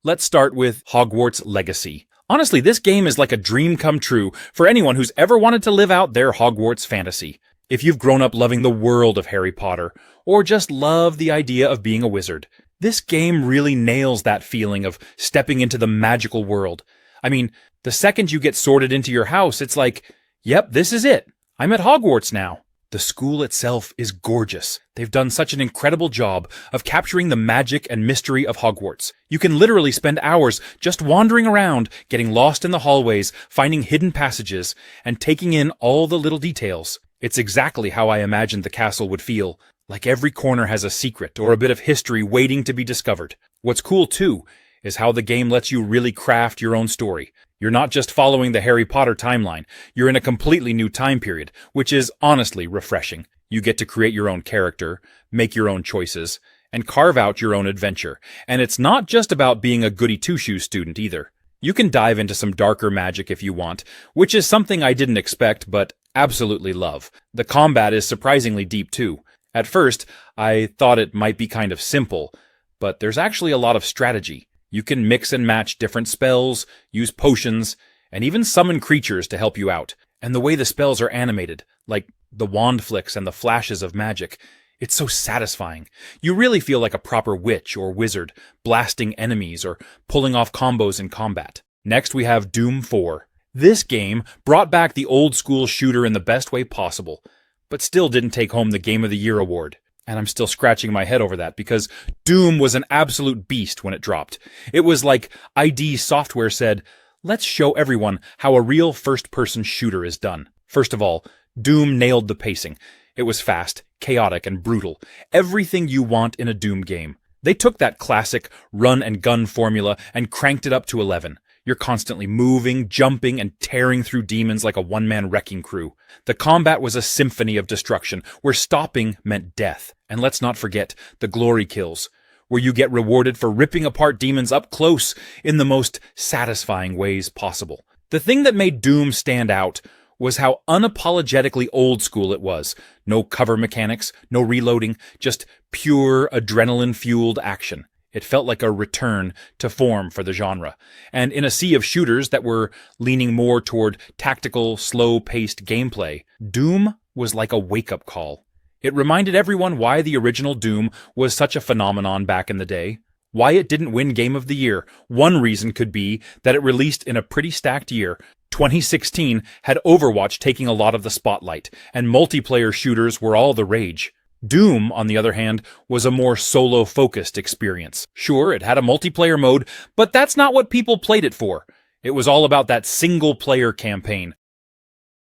Let's start with Hogwarts Legacy. Honestly, this game is like a dream come true for anyone who's ever wanted to live out their Hogwarts fantasy. If you've grown up loving the world of Harry Potter, or just love the idea of being a wizard, this game really nails that feeling of stepping into the magical world. I mean, the second you get sorted into your house, it's like, yep, this is it. I'm at Hogwarts now. The school itself is gorgeous. They've done such an incredible job of capturing the magic and mystery of Hogwarts. You can literally spend hours just wandering around, getting lost in the hallways, finding hidden passages, and taking in all the little details. It's exactly how I imagined the castle would feel, like every corner has a secret or a bit of history waiting to be discovered. What's cool too is how the game lets you really craft your own story. You're not just following the Harry Potter timeline, you're in a completely new time period, which is honestly refreshing. You get to create your own character, make your own choices, and carve out your own adventure. And it's not just about being a goody-two-shoes student either. You can dive into some darker magic if you want, which is something I didn't expect but absolutely love. The combat is surprisingly deep too. At first, I thought it might be kind of simple, but there's actually a lot of strategy. You can mix and match different spells, use potions, and even summon creatures to help you out. And the way the spells are animated, like the wand flicks and the flashes of magic, it's so satisfying. You really feel like a proper witch or wizard, blasting enemies or pulling off combos in combat. Next we have Doom 4. This game brought back the old school shooter in the best way possible, but still didn't take home the Game of the Year award. And I'm still scratching my head over that because Doom was an absolute beast when it dropped. It was like ID Software said, let's show everyone how a real first-person shooter is done. First of all, Doom nailed the pacing. It was fast, chaotic, and brutal. Everything you want in a Doom game. They took that classic run-and-gun formula and cranked it up to 11. You're constantly moving, jumping, and tearing through demons like a one-man wrecking crew. The combat was a symphony of destruction, where stopping meant death. And let's not forget the glory kills, where you get rewarded for ripping apart demons up close in the most satisfying ways possible. The thing that made Doom stand out was how unapologetically old school it was. No cover mechanics, no reloading, just pure adrenaline-fueled action. It felt like a return to form for the genre. And in a sea of shooters that were leaning more toward tactical, slow-paced gameplay, Doom was like a wake-up call. It reminded everyone why the original Doom was such a phenomenon back in the day. Why it didn't win Game of the Year. One reason could be that it released in a pretty stacked year. 2016 had Overwatch taking a lot of the spotlight, and multiplayer shooters were all the rage. Doom, on the other hand, was a more solo-focused experience. Sure, it had a multiplayer mode, but that's not what people played it for. It was all about that single-player campaign.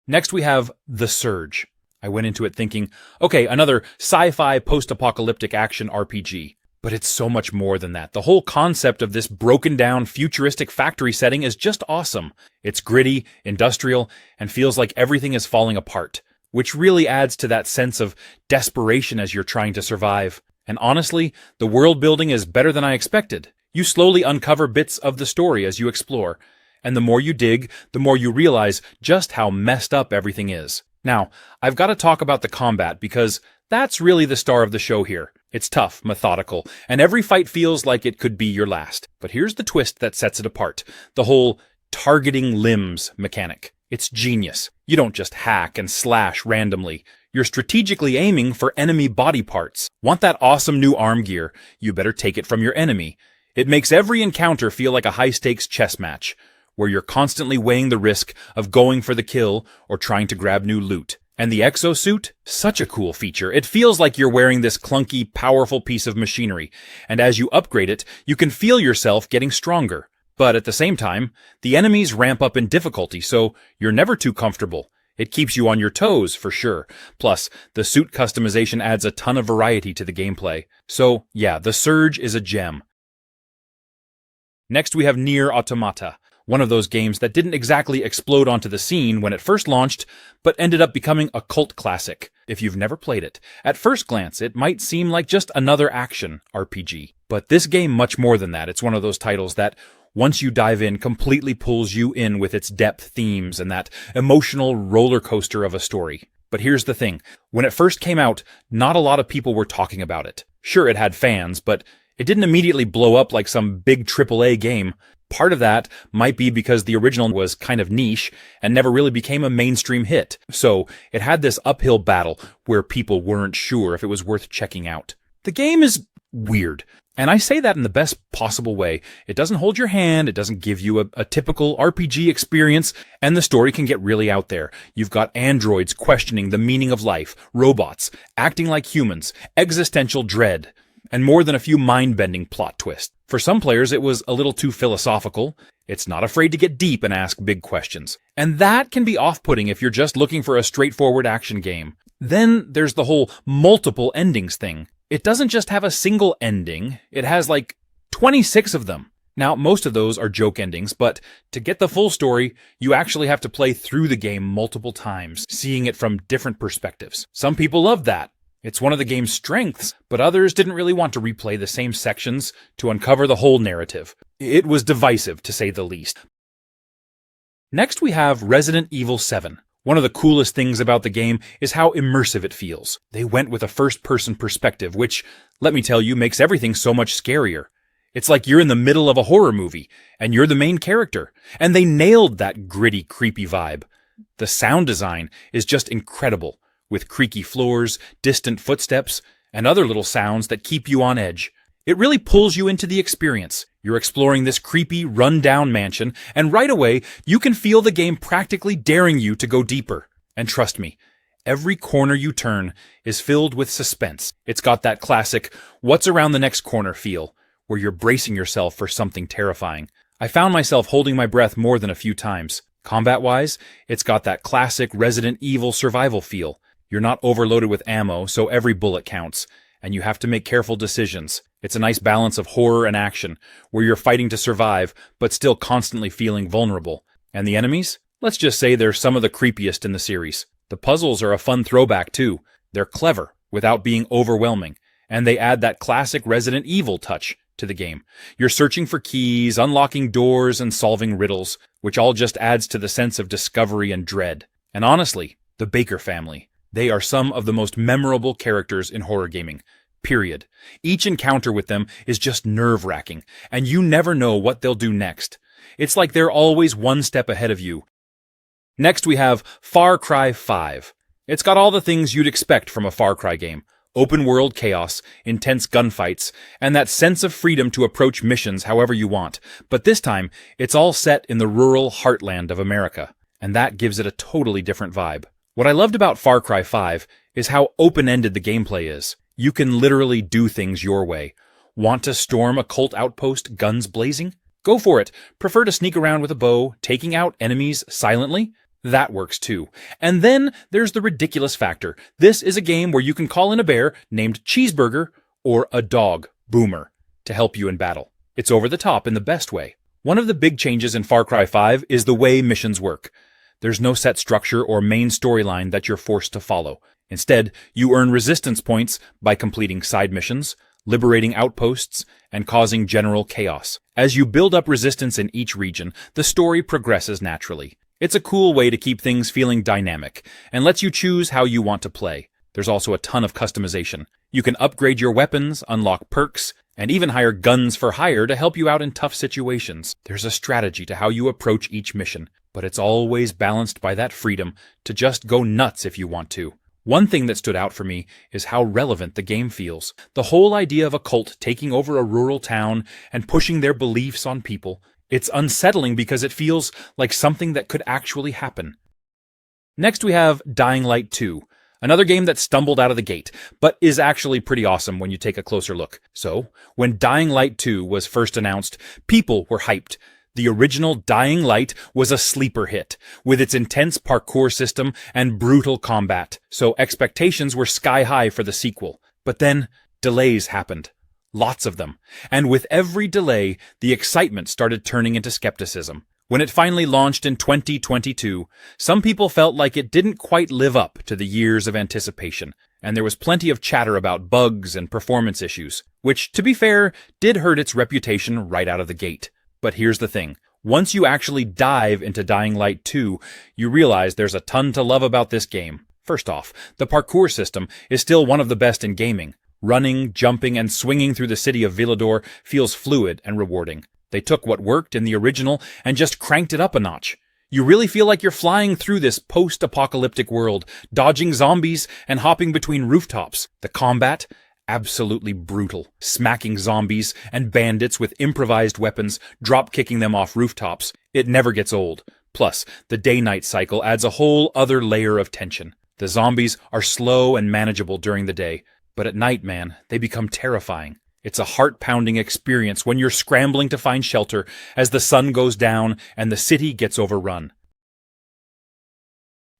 Next we have The Surge. I went into it thinking, okay, another sci-fi post-apocalyptic action RPG. But it's so much more than that. The whole concept of this broken-down, futuristic factory setting is just awesome. It's gritty, industrial, and feels like everything is falling apart, which really adds to that sense of desperation as you're trying to survive. And honestly, the world building is better than I expected. You slowly uncover bits of the story as you explore, and the more you dig, the more you realize just how messed up everything is. Now, I've got to talk about the combat because that's really the star of the show here. It's tough, methodical, and every fight feels like it could be your last. But here's the twist that sets it apart. The whole targeting limbs mechanic. It's genius. You don't just hack and slash randomly. You're strategically aiming for enemy body parts. Want that awesome new arm gear? You better take it from your enemy. It makes every encounter feel like a high-stakes chess match, where you're constantly weighing the risk of going for the kill or trying to grab new loot. And the exosuit? Such a cool feature. It feels like you're wearing this clunky, powerful piece of machinery, and as you upgrade it, you can feel yourself getting stronger. But at the same time, the enemies ramp up in difficulty, so you're never too comfortable. It keeps you on your toes, for sure. Plus, the suit customization adds a ton of variety to the gameplay. So, yeah, The Surge is a gem. Next we have Nier Automata. One of those games that didn't exactly explode onto the scene when it first launched, but ended up becoming a cult classic. If you've never played it, at first glance it might seem like just another action RPG. But this game much more than that. It's one of those titles that, once you dive in, completely pulls you in with its depth themes and that emotional roller coaster of a story. But here's the thing. When it first came out, not a lot of people were talking about it. Sure, it had fans, but It didn't immediately blow up like some big AAA game. Part of that might be because the original was kind of niche and never really became a mainstream hit. So it had this uphill battle where people weren't sure if it was worth checking out. The game is weird. And I say that in the best possible way. It doesn't hold your hand, it doesn't give you a typical RPG experience, and the story can get really out there. You've got androids questioning the meaning of life, robots acting like humans, existential dread, and more than a few mind-bending plot twists. For some players, it was a little too philosophical. It's not afraid to get deep and ask big questions. And that can be off-putting if you're just looking for a straightforward action game. Then there's the whole multiple endings thing. It doesn't just have a single ending, it has like 26 of them. Now, most of those are joke endings, but to get the full story, you actually have to play through the game multiple times, seeing it from different perspectives. Some people love that. It's one of the game's strengths, but others didn't really want to replay the same sections to uncover the whole narrative. It was divisive, to say the least. Next we have Resident Evil 7. One of the coolest things about the game is how immersive it feels. They went with a first-person perspective, which, let me tell you, makes everything so much scarier. It's like you're in the middle of a horror movie, and you're the main character. And they nailed that gritty, creepy vibe. The sound design is just incredible, with creaky floors, distant footsteps, and other little sounds that keep you on edge. It really pulls you into the experience. You're exploring this creepy, run-down mansion, and right away, you can feel the game practically daring you to go deeper. And trust me, every corner you turn is filled with suspense. It's got that classic, what's around the next corner feel, where you're bracing yourself for something terrifying. I found myself holding my breath more than a few times. Combat-wise, it's got that classic Resident Evil survival feel. You're not overloaded with ammo, so every bullet counts, and you have to make careful decisions. It's a nice balance of horror and action, where you're fighting to survive, but still constantly feeling vulnerable. And the enemies? Let's just say they're some of the creepiest in the series. The puzzles are a fun throwback too. They're clever, without being overwhelming, and they add that classic Resident Evil touch to the game. You're searching for keys, unlocking doors, and solving riddles, which all just adds to the sense of discovery and dread. And honestly, the Baker family. They are some of the most memorable characters in horror gaming. Period. Each encounter with them is just nerve-wracking, and you never know what they'll do next. It's like they're always one step ahead of you. Next we have Far Cry 5. It's got all the things you'd expect from a Far Cry game. Open-world chaos, intense gunfights, and that sense of freedom to approach missions however you want. But this time, it's all set in the rural heartland of America, and that gives it a totally different vibe. What I loved about Far Cry 5 is how open-ended the gameplay is. You can literally do things your way. Want to storm a cult outpost, guns blazing? Go for it. Prefer to sneak around with a bow, taking out enemies silently? That works too. And then there's the ridiculous factor. This is a game where you can call in a bear named Cheeseburger or a dog, Boomer, to help you in battle. It's over the top in the best way. One of the big changes in Far Cry 5 is the way missions work. There's no set structure or main storyline that you're forced to follow. Instead, you earn resistance points by completing side missions, liberating outposts, and causing general chaos. As you build up resistance in each region, the story progresses naturally. It's a cool way to keep things feeling dynamic, and lets you choose how you want to play. There's also a ton of customization. You can upgrade your weapons, unlock perks, and even hire guns for hire to help you out in tough situations. There's a strategy to how you approach each mission, but it's always balanced by that freedom to just go nuts if you want to. One thing that stood out for me is how relevant the game feels. The whole idea of a cult taking over a rural town and pushing their beliefs on people. It's unsettling because it feels like something that could actually happen. Next we have Dying Light 2, another game that stumbled out of the gate, but is actually pretty awesome when you take a closer look. So, when Dying Light 2 was first announced, people were hyped. The original Dying Light was a sleeper hit, with its intense parkour system and brutal combat, so expectations were sky high for the sequel. But then, delays happened. Lots of them. And with every delay, the excitement started turning into skepticism. When it finally launched in 2022, some people felt like it didn't quite live up to the years of anticipation, and there was plenty of chatter about bugs and performance issues, which, to be fair, did hurt its reputation right out of the gate. But here's the thing. Once you actually dive into Dying Light 2, you realize there's a ton to love about this game. First off, the parkour system is still one of the best in gaming. Running, jumping, and swinging through the city of Villador feels fluid and rewarding. They took what worked in the original and just cranked it up a notch. You really feel like you're flying through this post-apocalyptic world, dodging zombies and hopping between rooftops. The combat? Absolutely brutal. Smacking zombies and bandits with improvised weapons, drop-kicking them off rooftops. It never gets old. Plus, the day-night cycle adds a whole other layer of tension. The zombies are slow and manageable during the day, but at night, man, they become terrifying. It's a heart-pounding experience when you're scrambling to find shelter as the sun goes down and the city gets overrun.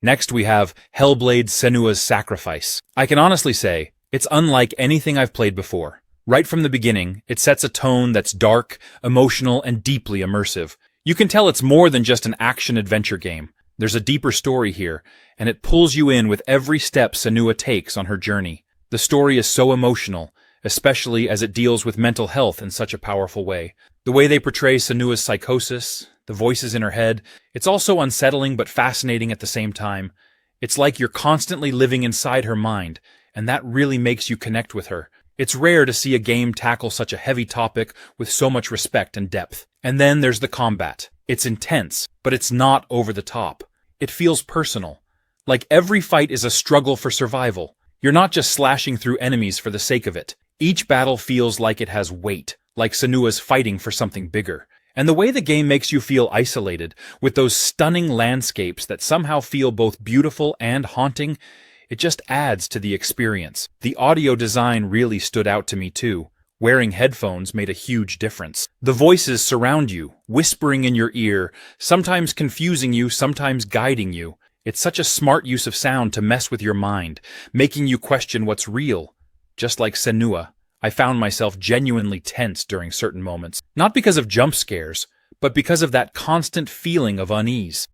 Next, we have Hellblade: Senua's Sacrifice. I can honestly say, it's unlike anything I've played before. Right from the beginning, it sets a tone that's dark, emotional, and deeply immersive. You can tell it's more than just an action-adventure game. There's a deeper story here, and it pulls you in with every step Senua takes on her journey. The story is so emotional, especially as it deals with mental health in such a powerful way. The way they portray Senua's psychosis, the voices in her head, it's also unsettling but fascinating at the same time. It's like you're constantly living inside her mind, and that really makes you connect with her. It's rare to see a game tackle such a heavy topic with so much respect and depth. And then there's the combat. It's intense, but it's not over the top. It feels personal. Like every fight is a struggle for survival. You're not just slashing through enemies for the sake of it. Each battle feels like it has weight, like Senua's fighting for something bigger. And the way the game makes you feel isolated, with those stunning landscapes that somehow feel both beautiful and haunting, it just adds to the experience. The audio design really stood out to me too. Wearing headphones made a huge difference. The voices surround you, whispering in your ear, sometimes confusing you, sometimes guiding you. It's such a smart use of sound to mess with your mind, making you question what's real. Just like Senua, I found myself genuinely tense during certain moments, not because of jump scares, but because of that constant feeling of unease.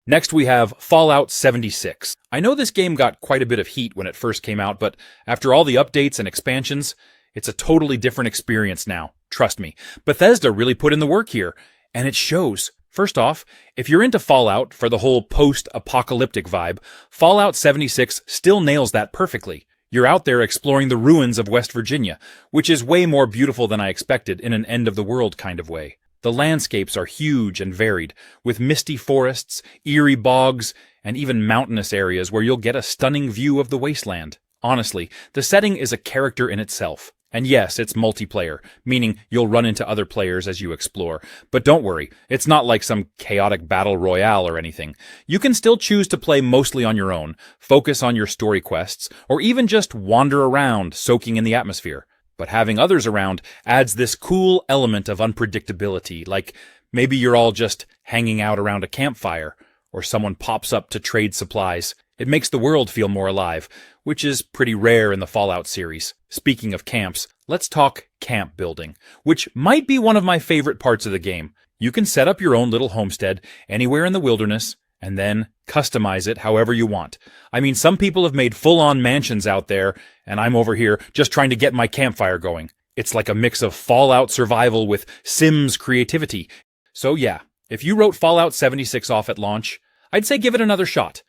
Next we have Fallout 76. I know this game got quite a bit of heat when it first came out, but after all the updates and expansions, it's a totally different experience now. Trust me. Bethesda really put in the work here, and it shows. First off, if you're into Fallout for the whole post-apocalyptic vibe, Fallout 76 still nails that perfectly. You're out there exploring the ruins of West Virginia, which is way more beautiful than I expected in an end-of-the-world kind of way. The landscapes are huge and varied, with misty forests, eerie bogs, and even mountainous areas where you'll get a stunning view of the Wasteland. Honestly, the setting is a character in itself. And yes, it's multiplayer, meaning you'll run into other players as you explore. But don't worry, it's not like some chaotic battle royale or anything. You can still choose to play mostly on your own, focus on your story quests, or even just wander around, soaking in the atmosphere. But having others around adds this cool element of unpredictability, like maybe you're all just hanging out around a campfire, or someone pops up to trade supplies. It makes the world feel more alive, which is pretty rare in the Fallout series. Speaking of camps, let's talk camp building, which might be one of my favorite parts of the game. You can set up your own little homestead anywhere in the wilderness, and then customize it however you want. I mean, some people have made full-on mansions out there, and I'm over here just trying to get my campfire going. It's like a mix of Fallout survival with Sims creativity. So yeah, if you wrote Fallout 76 off at launch, I'd say give it another shot.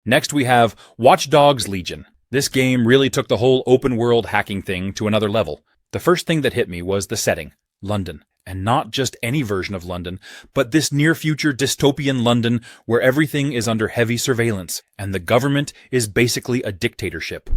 Next we have Watch Dogs Legion. This game really took the whole open-world hacking thing to another level. The first thing that hit me was the setting, London. And not just any version of London, but this near-future dystopian London where everything is under heavy surveillance, and the government is basically a dictatorship.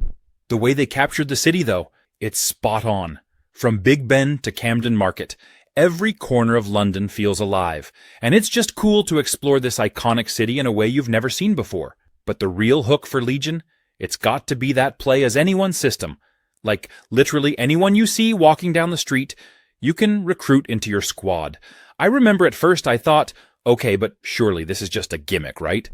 The way they captured the city, though, it's spot on. From Big Ben to Camden Market, every corner of London feels alive, and it's just cool to explore this iconic city in a way you've never seen before. But the real hook for Legion? It's got to be that play as anyone system. Like, literally anyone you see walking down the street, you can recruit into your squad. I remember at first I thought, okay, but surely this is just a gimmick, right?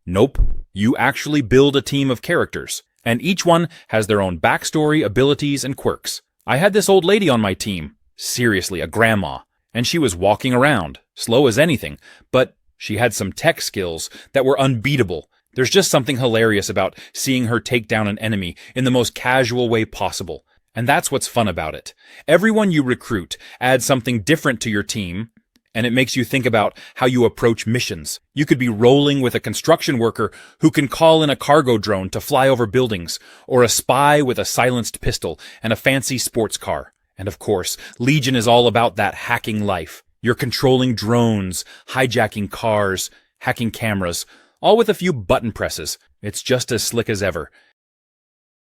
Nope. You actually build a team of characters, and each one has their own backstory, abilities, and quirks. I had this old lady on my team, seriously, a grandma, and she was walking around, slow as anything, but she had some tech skills that were unbeatable. There's just something hilarious about seeing her take down an enemy in the most casual way possible. And that's what's fun about it. Everyone you recruit adds something different to your team, and it makes you think about how you approach missions. You could be rolling with a construction worker who can call in a cargo drone to fly over buildings, or a spy with a silenced pistol and a fancy sports car. And of course, Legion is all about that hacking life. You're controlling drones, hijacking cars, hacking cameras, all with a few button presses. It's just as slick as ever.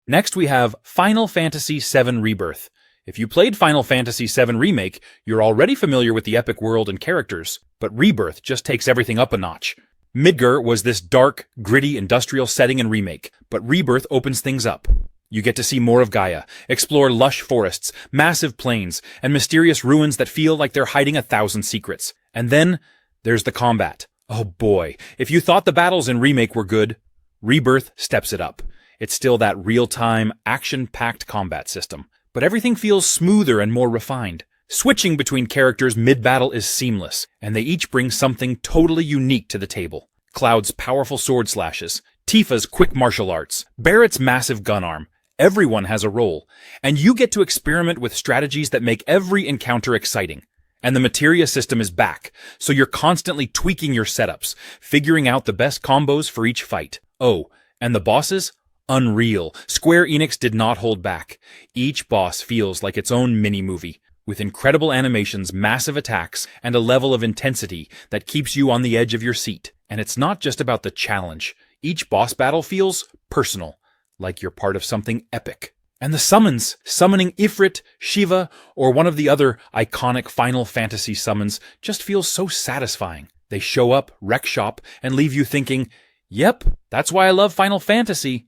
Next we have Final Fantasy VII Rebirth. If you played Final Fantasy VII Remake, you're already familiar with the epic world and characters, but Rebirth just takes everything up a notch. Midgar was this dark, gritty industrial setting in Remake, but Rebirth opens things up. You get to see more of Gaia, explore lush forests, massive plains, and mysterious ruins that feel like they're hiding 1,000 secrets. And then there's the combat. Oh boy, if you thought the battles in Remake were good, Rebirth steps it up. It's still that real-time, action-packed combat system, but everything feels smoother and more refined. Switching between characters mid-battle is seamless, and they each bring something totally unique to the table. Cloud's powerful sword slashes, Tifa's quick martial arts, Barrett's massive gun arm. Everyone has a role, and you get to experiment with strategies that make every encounter exciting. And the materia system is back, so you're constantly tweaking your setups, figuring out the best combos for each fight. Oh, and the bosses? Unreal. Square Enix did not hold back. Each boss feels like its own mini-movie, with incredible animations, massive attacks, and a level of intensity that keeps you on the edge of your seat. And it's not just about the challenge. Each boss battle feels personal, like you're part of something epic. And the summons, summoning Ifrit, Shiva, or one of the other iconic Final Fantasy summons, just feels so satisfying. They show up, wreck shop, and leave you thinking, yep, that's why I love Final Fantasy.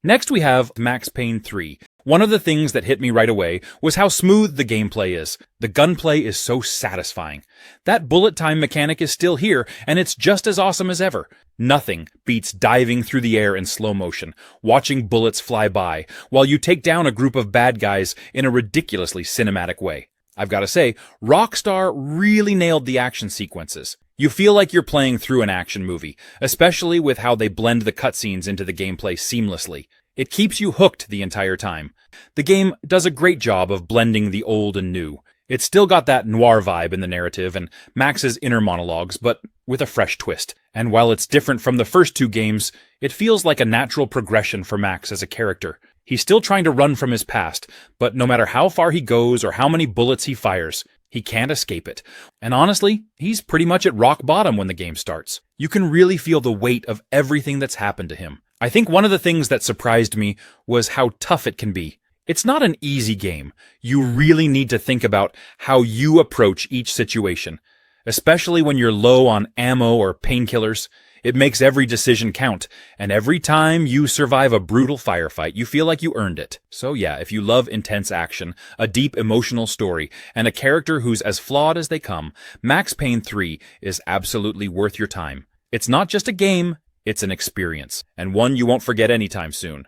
Next we have Max Payne 3. One of the things that hit me right away was how smooth the gameplay is. The gunplay is so satisfying. That bullet time mechanic is still here, and it's just as awesome as ever. Nothing beats diving through the air in slow motion, watching bullets fly by, while you take down a group of bad guys in a ridiculously cinematic way. I've got to say, Rockstar really nailed the action sequences. You feel like you're playing through an action movie, especially with how they blend the cutscenes into the gameplay seamlessly. It keeps you hooked the entire time. The game does a great job of blending the old and new. It's still got that noir vibe in the narrative and Max's inner monologues, but with a fresh twist. And while it's different from the first two games, it feels like a natural progression for Max as a character. He's still trying to run from his past, but no matter how far he goes or how many bullets he fires, he can't escape it. And honestly, he's pretty much at rock bottom when the game starts. You can really feel the weight of everything that's happened to him. I think one of the things that surprised me was how tough it can be. It's not an easy game. You really need to think about how you approach each situation. Especially when you're low on ammo or painkillers, it makes every decision count, and every time you survive a brutal firefight, you feel like you earned it. So yeah, if you love intense action, a deep emotional story, and a character who's as flawed as they come, Max Payne 3 is absolutely worth your time. It's not just a game, it's an experience, and one you won't forget anytime soon.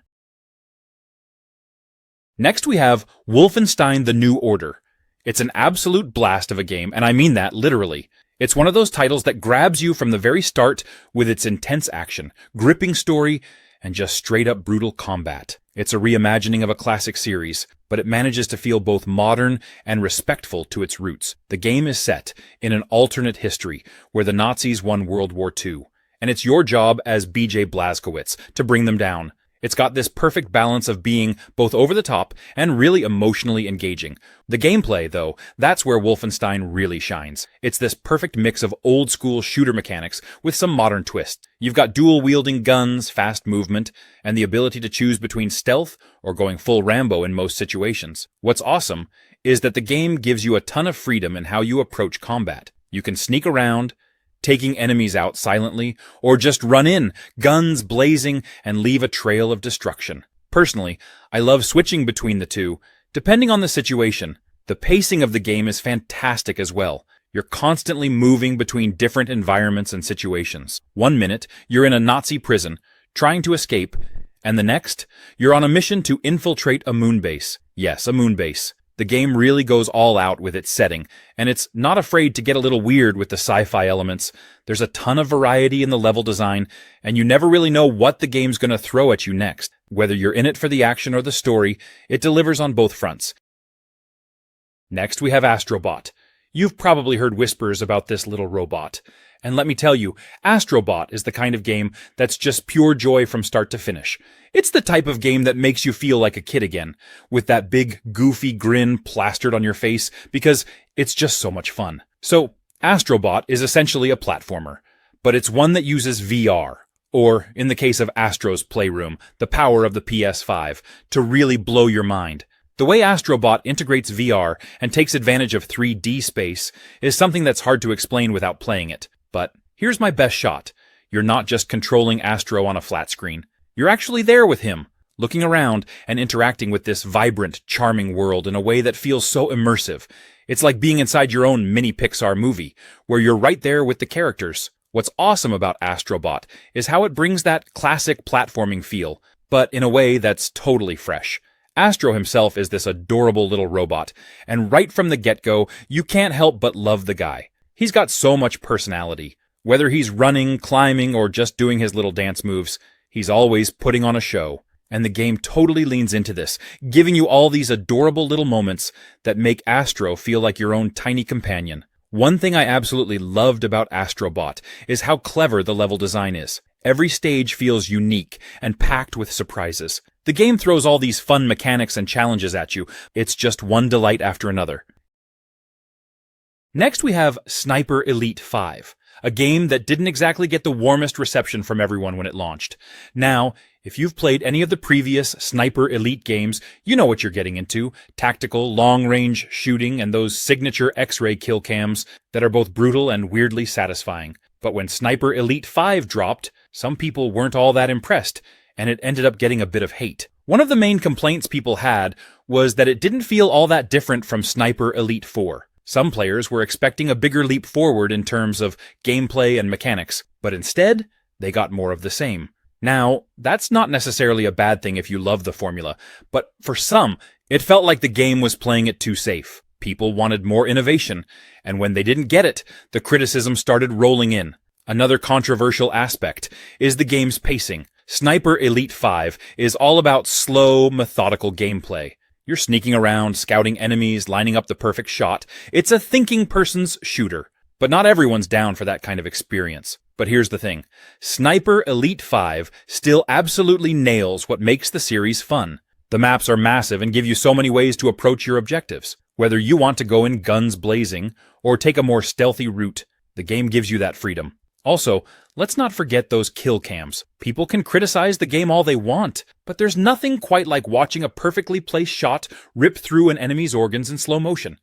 Next we have Wolfenstein: The New Order. It's an absolute blast of a game, and I mean that literally. It's one of those titles that grabs you from the very start with its intense action, gripping story, and just straight-up brutal combat. It's a reimagining of a classic series, but it manages to feel both modern and respectful to its roots. The game is set in an alternate history where the Nazis won World War II, and it's your job as BJ Blazkowicz to bring them down. It's got this perfect balance of being both over the top and really emotionally engaging. The gameplay, though, that's where Wolfenstein really shines. It's this perfect mix of old-school shooter mechanics with some modern twists. You've got dual-wielding guns, fast movement, and the ability to choose between stealth or going full Rambo in most situations. What's awesome is that the game gives you a ton of freedom in how you approach combat. You can sneak around, taking enemies out silently, or just run in, guns blazing, and leave a trail of destruction. Personally, I love switching between the two, depending on the situation. The pacing of the game is fantastic as well. You're constantly moving between different environments and situations. 1 minute, you're in a Nazi prison, trying to escape, and the next, you're on a mission to infiltrate a moon base. Yes, a moon base. The game really goes all out with its setting, and it's not afraid to get a little weird with the sci-fi elements. There's a ton of variety in the level design, and you never really know what the game's going to throw at you next. Whether you're in it for the action or the story, it delivers on both fronts. Next, we have Astrobot. You've probably heard whispers about this little robot. And let me tell you, Astrobot is the kind of game that's just pure joy from start to finish. It's the type of game that makes you feel like a kid again, with that big, goofy grin plastered on your face, because it's just so much fun. So, Astrobot is essentially a platformer, but it's one that uses VR, or, in the case of Astro's Playroom, the power of the PS5, to really blow your mind. The way Astrobot integrates VR and takes advantage of 3D space is something that's hard to explain without playing it. But here's my best shot. You're not just controlling Astro on a flat screen. You're actually there with him, looking around and interacting with this vibrant, charming world in a way that feels so immersive. It's like being inside your own mini Pixar movie, where you're right there with the characters. What's awesome about Astrobot is how it brings that classic platforming feel, but in a way that's totally fresh. Astro himself is this adorable little robot, and right from the get-go, you can't help but love the guy. He's got so much personality. Whether he's running, climbing, or just doing his little dance moves, he's always putting on a show. And the game totally leans into this, giving you all these adorable little moments that make Astro feel like your own tiny companion. One thing I absolutely loved about Astrobot is how clever the level design is. Every stage feels unique and packed with surprises. The game throws all these fun mechanics and challenges at you. It's just one delight after another. Next we have Sniper Elite 5, a game that didn't exactly get the warmest reception from everyone when it launched. Now, if you've played any of the previous Sniper Elite games, you know what you're getting into. Tactical, long-range shooting, and those signature X-ray kill cams that are both brutal and weirdly satisfying. But when Sniper Elite 5 dropped, some people weren't all that impressed, and it ended up getting a bit of hate. One of the main complaints people had was that it didn't feel all that different from Sniper Elite 4. Some players were expecting a bigger leap forward in terms of gameplay and mechanics, but instead, they got more of the same. Now, that's not necessarily a bad thing if you love the formula, but for some, it felt like the game was playing it too safe. People wanted more innovation, and when they didn't get it, the criticism started rolling in. Another controversial aspect is the game's pacing. Sniper Elite 5 is all about slow, methodical gameplay. You're sneaking around, scouting enemies, lining up the perfect shot. It's a thinking person's shooter. But not everyone's down for that kind of experience. But here's the thing. Sniper Elite 5 still absolutely nails what makes the series fun. The maps are massive and give you so many ways to approach your objectives. Whether you want to go in guns blazing or take a more stealthy route, the game gives you that freedom. Also, let's not forget those kill cams. People can criticize the game all they want, but there's nothing quite like watching a perfectly placed shot rip through an enemy's organs in slow motion.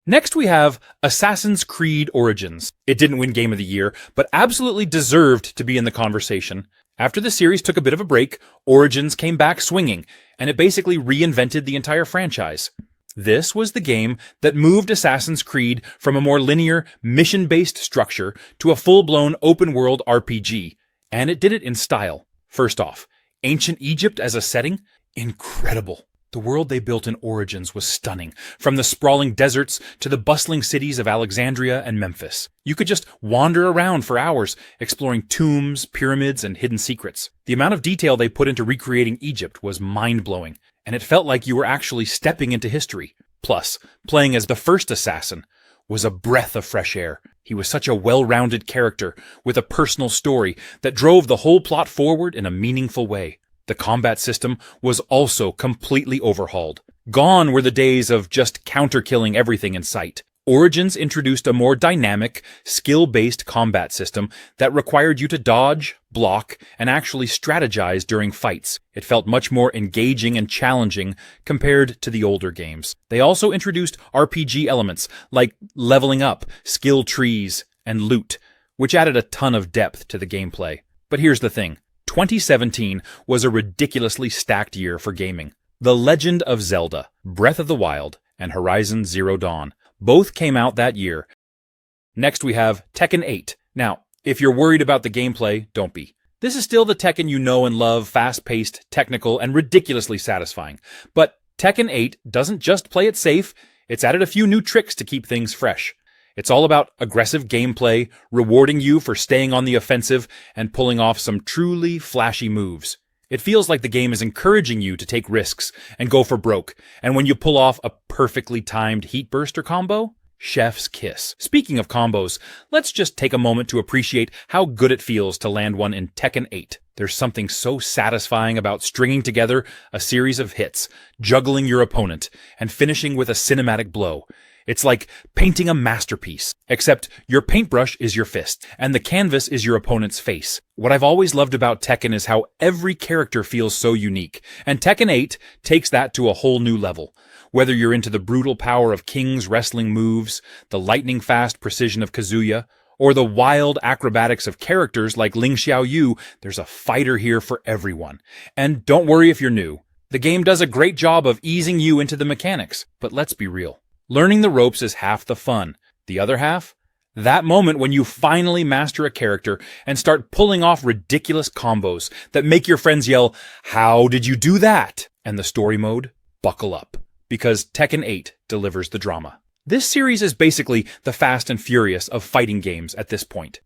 Next we have Assassin's Creed Origins. It didn't win Game of the Year, but absolutely deserved to be in the conversation. After the series took a bit of a break, Origins came back swinging, and it basically reinvented the entire franchise. This was the game that moved Assassin's Creed from a more linear, mission-based structure to a full-blown open-world RPG. And it did it in style. First off, ancient Egypt as a setting? Incredible. The world they built in Origins was stunning, from the sprawling deserts to the bustling cities of Alexandria and Memphis. You could just wander around for hours, exploring tombs, pyramids, and hidden secrets. The amount of detail they put into recreating Egypt was mind-blowing, and it felt like you were actually stepping into history. Plus, playing as the first assassin was a breath of fresh air. He was such a well-rounded character, with a personal story that drove the whole plot forward in a meaningful way. The combat system was also completely overhauled. Gone were the days of just counter-killing everything in sight. Origins introduced a more dynamic, skill-based combat system that required you to dodge, block, and actually strategize during fights. It felt much more engaging and challenging compared to the older games. They also introduced RPG elements like leveling up, skill trees, and loot, which added a ton of depth to the gameplay. But here's the thing. 2017 was a ridiculously stacked year for gaming. The Legend of Zelda, Breath of the Wild, and Horizon Zero Dawn both came out that year. Next we have Tekken 8. Now, if you're worried about the gameplay, don't be. This is still the Tekken you know and love, fast-paced, technical, and ridiculously satisfying. But Tekken 8 doesn't just play it safe, it's added a few new tricks to keep things fresh. It's all about aggressive gameplay, rewarding you for staying on the offensive, and pulling off some truly flashy moves. It feels like the game is encouraging you to take risks and go for broke, and when you pull off a perfectly timed heat burster combo? Chef's kiss. Speaking of combos, let's just take a moment to appreciate how good it feels to land one in Tekken 8. There's something so satisfying about stringing together a series of hits, juggling your opponent, and finishing with a cinematic blow. It's like painting a masterpiece, except your paintbrush is your fist, and the canvas is your opponent's face. What I've always loved about Tekken is how every character feels so unique, and Tekken 8 takes that to a whole new level. Whether you're into the brutal power of King's wrestling moves, the lightning-fast precision of Kazuya, or the wild acrobatics of characters like Ling Xiaoyu, there's a fighter here for everyone. And don't worry if you're new. The game does a great job of easing you into the mechanics, but let's be real. Learning the ropes is half the fun. The other half? That moment when you finally master a character and start pulling off ridiculous combos that make your friends yell, "How did you do that?" And the story mode? Buckle up. Because Tekken 8 delivers the drama. This series is basically the Fast and Furious of fighting games at this point.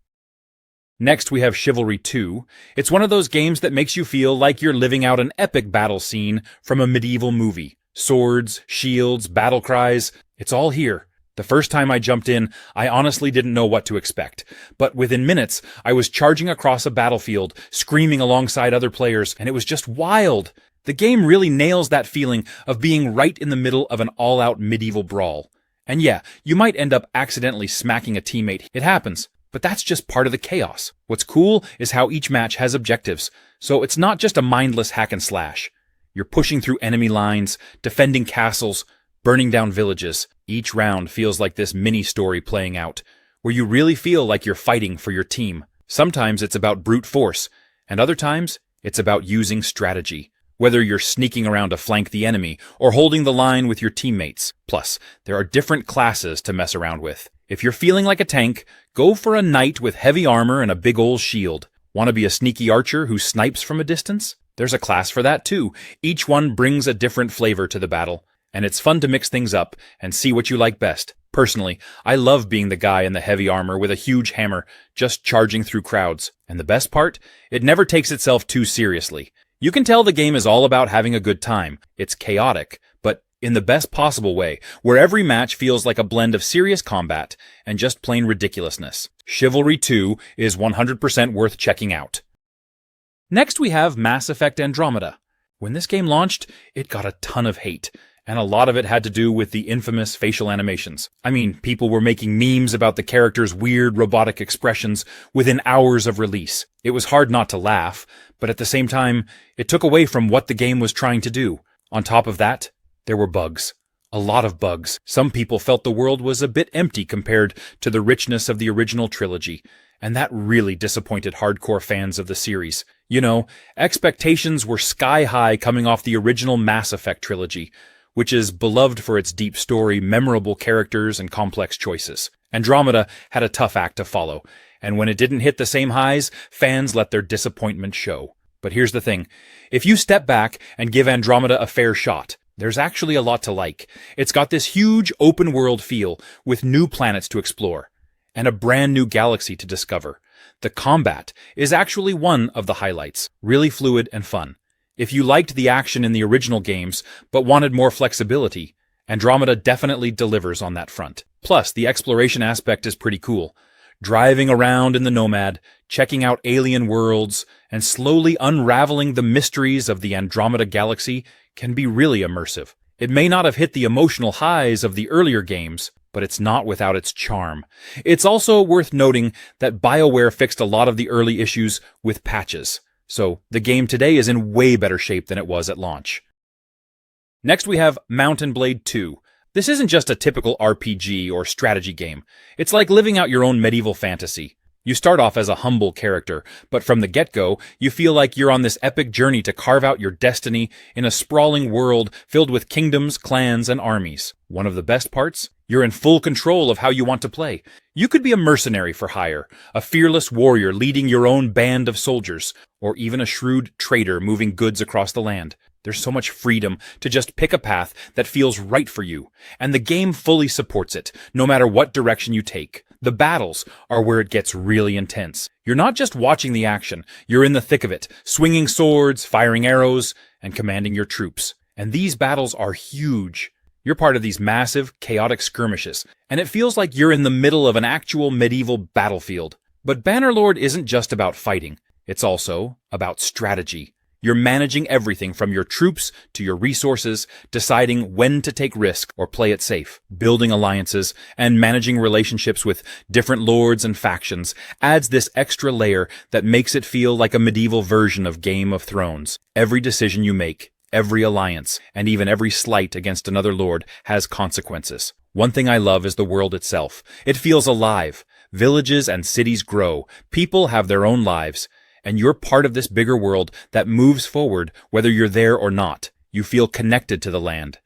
Next we have Chivalry 2. It's one of those games that makes you feel like you're living out an epic battle scene from a medieval movie. Swords, shields, battle cries, it's all here. The first time I jumped in, I honestly didn't know what to expect. But within minutes, I was charging across a battlefield, screaming alongside other players, and it was just wild. The game really nails that feeling of being right in the middle of an all-out medieval brawl. And yeah, you might end up accidentally smacking a teammate. It happens, but that's just part of the chaos. What's cool is how each match has objectives, so it's not just a mindless hack and slash. You're pushing through enemy lines, defending castles, burning down villages. Each round feels like this mini-story playing out, where you really feel like you're fighting for your team. Sometimes it's about brute force, and other times it's about using strategy. Whether you're sneaking around to flank the enemy or holding the line with your teammates. Plus, there are different classes to mess around with. If you're feeling like a tank, go for a knight with heavy armor and a big ol' shield. Want to be a sneaky archer who snipes from a distance? There's a class for that too. Each one brings a different flavor to the battle, and it's fun to mix things up and see what you like best. Personally, I love being the guy in the heavy armor with a huge hammer, just charging through crowds. And the best part? It never takes itself too seriously. You can tell the game is all about having a good time. It's chaotic, but in the best possible way, where every match feels like a blend of serious combat and just plain ridiculousness. Chivalry 2 is 100% worth checking out. Next we have Mass Effect Andromeda. When this game launched, it got a ton of hate, and a lot of it had to do with the infamous facial animations. I mean, people were making memes about the character's weird robotic expressions within hours of release. It was hard not to laugh, but at the same time, it took away from what the game was trying to do. On top of that, there were bugs. A lot of bugs. Some people felt the world was a bit empty compared to the richness of the original trilogy, and that really disappointed hardcore fans of the series. You know, expectations were sky high coming off the original Mass Effect trilogy, which is beloved for its deep story, memorable characters, and complex choices. Andromeda had a tough act to follow, and when it didn't hit the same highs, fans let their disappointment show. But here's the thing. If you step back and give Andromeda a fair shot, there's actually a lot to like. It's got this huge open-world feel with new planets to explore, and a brand new galaxy to discover. The combat is actually one of the highlights, really fluid and fun. If you liked the action in the original games, but wanted more flexibility, Andromeda definitely delivers on that front. Plus, the exploration aspect is pretty cool. Driving around in the Nomad, checking out alien worlds, and slowly unraveling the mysteries of the Andromeda galaxy can be really immersive. It may not have hit the emotional highs of the earlier games, but it's not without its charm. It's also worth noting that BioWare fixed a lot of the early issues with patches. So the game today is in way better shape than it was at launch. Next we have Mountain Blade 2. This isn't just a typical RPG or strategy game. It's like living out your own medieval fantasy. You start off as a humble character, but from the get-go, you feel like you're on this epic journey to carve out your destiny in a sprawling world filled with kingdoms, clans, and armies. One of the best parts? You're in full control of how you want to play. You could be a mercenary for hire, a fearless warrior leading your own band of soldiers, or even a shrewd trader moving goods across the land. There's so much freedom to just pick a path that feels right for you, and the game fully supports it, no matter what direction you take. The battles are where it gets really intense. You're not just watching the action, you're in the thick of it, swinging swords, firing arrows, and commanding your troops. And these battles are huge. You're part of these massive, chaotic skirmishes, and it feels like you're in the middle of an actual medieval battlefield. But Bannerlord isn't just about fighting. It's also about strategy. You're managing everything from your troops to your resources, deciding when to take risk or play it safe. Building alliances and managing relationships with different lords and factions adds this extra layer that makes it feel like a medieval version of Game of Thrones. Every decision you make, every alliance, and even every slight against another lord has consequences. One thing I love is the world itself. It feels alive. Villages and cities grow. People have their own lives. And you're part of this bigger world that moves forward whether you're there or not. You feel connected to the land,